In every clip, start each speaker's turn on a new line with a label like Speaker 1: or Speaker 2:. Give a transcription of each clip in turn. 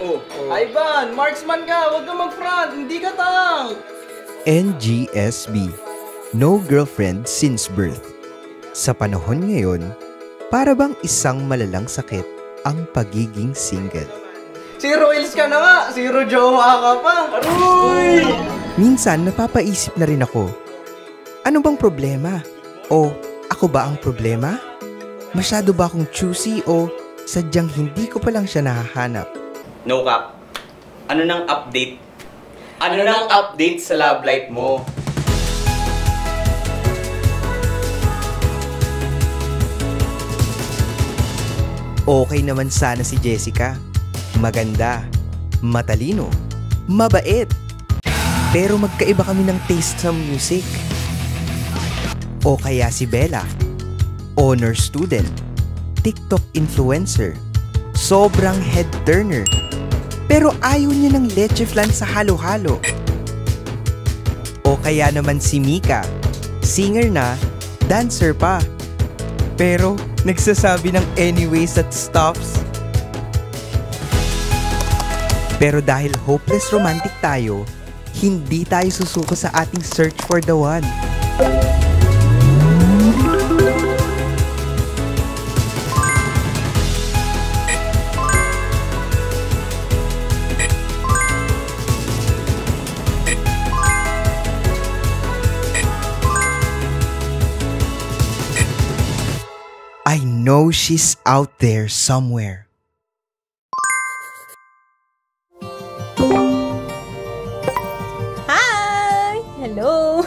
Speaker 1: Oh. Ivan, marksman ka! Huwag ka mag-front! Hindi ka tang!
Speaker 2: NGSB. No girlfriend since birth. Sa panahon ngayon, para bang isang malalang sakit ang pagiging single.
Speaker 1: Zero ills ka na nga! Zero jowa ka pa! Aroy!
Speaker 2: Minsan napapaisip na rin ako, ano bang problema? O ako ba ang problema? Masyado ba akong choosy o sadyang hindi ko pa lang siya nahahanap?
Speaker 3: No cap. Ano nang update? Ano nang update sa love life mo?
Speaker 2: Okay naman sana si Jessica. Maganda, matalino, mabait. Pero magkaiba kami ng taste sa music. O kaya si Bella, honor student, TikTok influencer, sobrang head turner. Pero ayaw niya ng leche flan sa halo-halo. O kaya naman si Mika, singer na, dancer pa. Pero nagsasabi ng anyways at stops. Pero dahil hopeless romantic tayo, hindi tayo susuko sa ating search for the one. I know she's out there somewhere.
Speaker 4: Hi! Hello!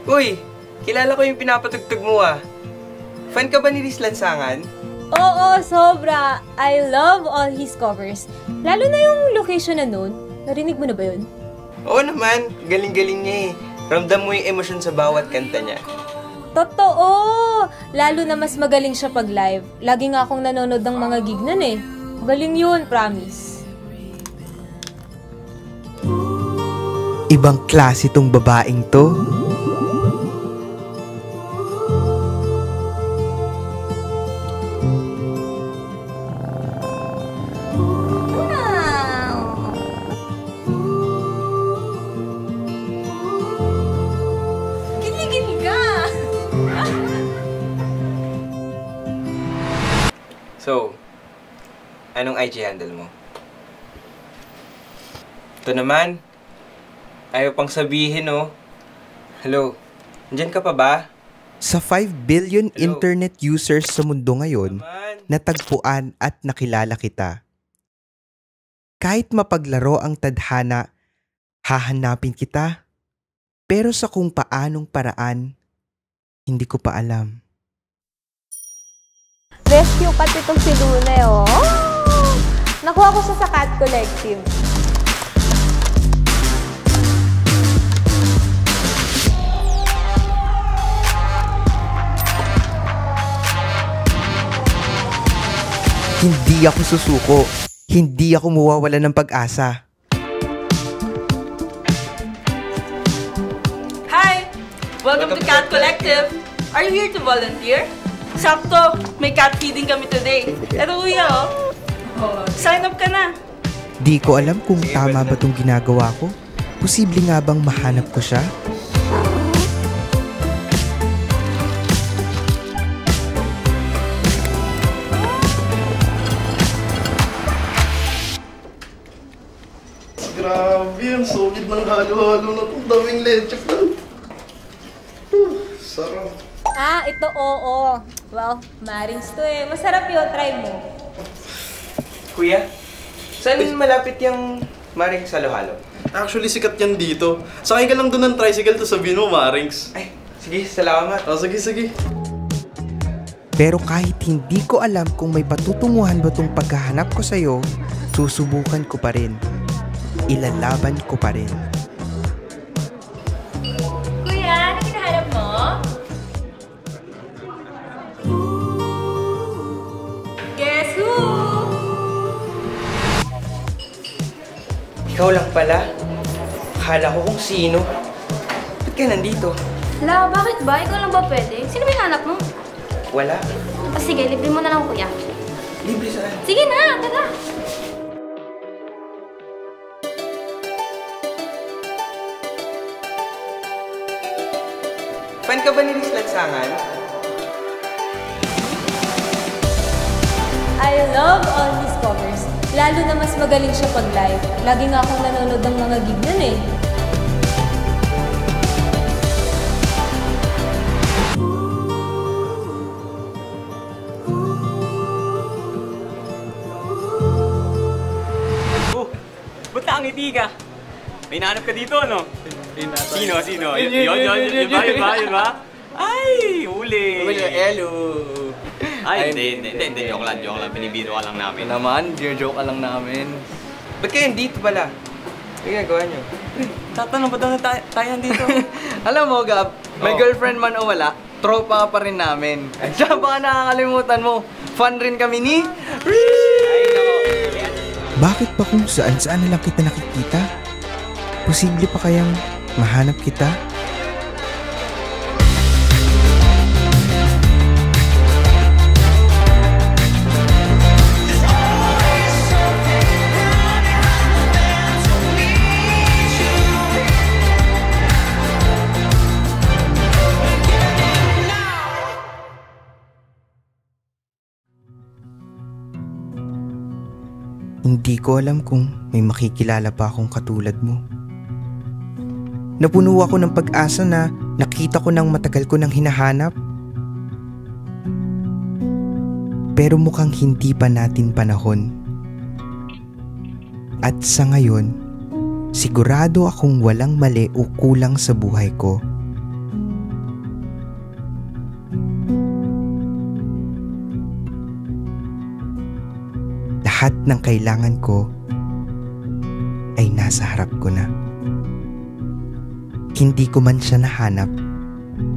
Speaker 1: Uy, kilala ko yung pinapatugtog mo ah. Fan ka ba ni Riz Lansangan?
Speaker 4: Oo, sobra! I love all his covers. Lalo na yung location na nun. Narinig mo na ba yun?
Speaker 1: Oo naman, galing-galing niya eh. Ramdam mo yung emosyon sa bawat kanta niya.
Speaker 4: Totoo! Lalo na mas magaling siya pag live. Lagi nga akong nanonood ng mga gig nun eh. Galing yun, promise.
Speaker 2: Ibang klase tong babaeng to.
Speaker 4: Giligil ka!
Speaker 1: So, anong IG handle mo? Ito naman. Ayaw pang sabihin, oh. Hello, andyan ka pa ba?
Speaker 2: Sa 5 billion
Speaker 1: Hello?
Speaker 2: internet users sa mundo ngayon,
Speaker 1: Naman.
Speaker 2: natagpuan at nakilala kita. Kahit mapaglaro ang tadhana, hahanapin kita. Pero sa kung paanong paraan, hindi ko pa alam.
Speaker 4: Rescue cat itong si Luna, oh. Nakuha ko siya sa Cat Collective.
Speaker 2: Hindi ako susuko. Hindi ako mawawala ng pag-asa.
Speaker 5: Hi! Welcome to Cat Collective. Are you here to volunteer? Sakto, may cat feeding kami today. Eto kuya, oh. Sign up ka na.
Speaker 2: Di ko alam kung tama ba itong ginagawa ko. Posible nga bang mahanap ko siya?
Speaker 6: Grabe, ang solid ng halo-halo na itong daming leche flan. Sarap.
Speaker 4: Ah, ito oo. Well, Marings to eh. Masarap yun, try mo.
Speaker 1: Kuya, saan malapit yung Maring Halo-Halo?
Speaker 6: Actually, sikat yan dito. Sakay ka lang doon ng tricycle to sabihin mo, Marings.
Speaker 1: Ay, sige, salamat.
Speaker 6: Oh, sige, sige.
Speaker 2: Pero kahit hindi ko alam kung may patutunguhan ba itong paghahanap ko sa'yo, susubukan ko pa rin. Ilalaban ko pa rin.
Speaker 4: Kuya, ano kinahanap mo?
Speaker 5: Guess who?
Speaker 1: Ikaw lang pala. Akala ko kung sino. Ba't ka nandito?
Speaker 7: Hala, bakit ba? Ikaw lang ba pwede? Sino ba yung hanap mo?
Speaker 1: Wala.
Speaker 7: O sige, libre mo na lang kuya.
Speaker 1: Libre saan?
Speaker 7: Sige na, tara.
Speaker 1: ka ba ni Riz Lansangan?
Speaker 4: I love all his covers. Lalo na mas magaling siya pag live. Lagi nga akong nanonood ng mga gig nun eh.
Speaker 3: Ba't nakangiti ka? May nahanap ka dito, ano? Sino? Yun ba? Ay, huli!
Speaker 6: Hello!
Speaker 3: Ay, hindi. Joke lang. Pinibiro ka lang namin.
Speaker 6: Naman, joke ka lang namin.
Speaker 1: Ba't kayo dito pala? Ano ginagawa niyo?
Speaker 3: Tatanong ba daw na tayo dito?
Speaker 6: Alam mo, Gab, may girlfriend man o wala, tropa ka pa rin namin. Tsaka baka nakakalimutan mo, fun rin kami ni
Speaker 2: Bakit ba kung saan-saan na lang kita nakikita? Posible pa kayang mahanap kita? Hindi ko alam kung may makikilala pa akong katulad mo. Napuno ako ng pag-asa na nakita ko ng matagal ko nang hinahanap. Pero mukhang hindi pa natin panahon. At sa ngayon, sigurado akong walang mali o kulang sa buhay ko. Lahat ng kailangan ko ay nasa harap ko na. Hindi ko man siya nahanap,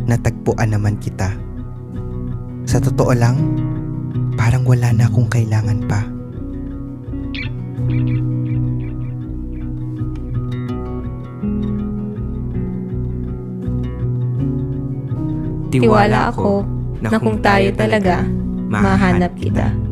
Speaker 2: natagpuan naman kita. Sa totoo lang, parang wala na akong kailangan pa.
Speaker 4: Tiwala ako na kung tayo talaga, mahanap kita.